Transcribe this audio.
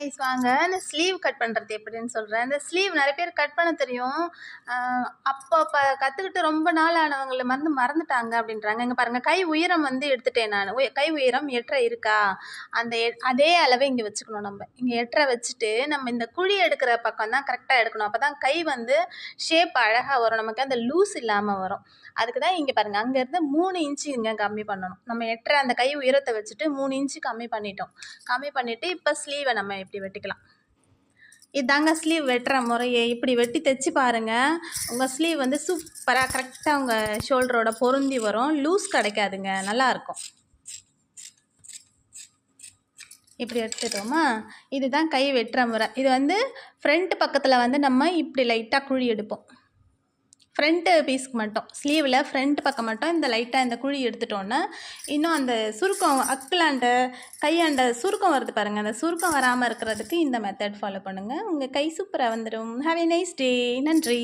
Guys வாங்க இந்த sleeve cut பண்ணுறது எப்படின்னு சொல்கிறேன். இந்த ஸ்லீவ் நிறைய பேர் கட் பண்ண தெரியும். அப்போ கற்றுக்கிட்டு ரொம்ப நாள் ஆனவங்களை மறந்துட்டாங்க அப்படின்றாங்க. இங்கே பாருங்கள், கை உயரம் வந்து எடுத்துட்டேன் நான். கை உயரம் 8.5 இருக்கா, அந்த அதே அளவை இங்கே வச்சுக்கணும். நம்ம இங்கே 8.5 வச்சுட்டு நம்ம இந்த குழி எடுக்கிற பக்கம் தான் கரெக்டாக எடுக்கணும். அப்போ தான் கை வந்து ஷேப் அழகாக வரும், நமக்கு அந்த லூஸ் இல்லாமல் வரும். அதுக்கு தான் இங்கே பாருங்கள், அங்கேருந்து 3 இன்ச்சு இங்கே கம்மி பண்ணணும். நம்ம 8.5 அந்த கை உயரத்தை வச்சுட்டு 3 இன்ச்சு கம்மி பண்ணிட்டோம். கம்மி பண்ணிவிட்டு இப்போ ஸ்லீவை நம்ம இப்படி வெட்டிக்கலாம். இதாங்க ஸ்லீவ் வெட்டுற முறையே. இப்படி வெட்டி தைச்சி பாருங்கள், உங்கள் ஸ்லீவ் வந்து சூப்பராக கரெக்டாக உங்கள் ஷோல்டரோட பொருந்தி வரும். லூஸ் கிடைக்காதுங்க, நல்லாயிருக்கும். இப்படி எடுத்துட்டோமா, இதுதான் கை வெட்டுற முறை. இது வந்து ஃப்ரண்ட் பக்கத்தில் வந்து நம்ம இப்படி லைட்டாக குழி எடுப்போம். ஃப்ரண்ட்டு பீஸ்க்கு மட்டும், ஸ்லீவில் ஃப்ரண்ட் பக்கம் மட்டும் இந்த லைட்டாக இந்த குழி எடுத்துட்டோன்னா இன்னும் அந்த சுருக்கம் அக்கிளாண்ட கையாண்ட சுருக்கம் வருது பாருங்கள், அந்த சுருக்கம் வராமல் இருக்கிறதுக்கு இந்த மெத்தட் ஃபாலோ பண்ணுங்கள். உங்கள் கை சூப்பராக வந்துடும். Have a nice day. நன்றி.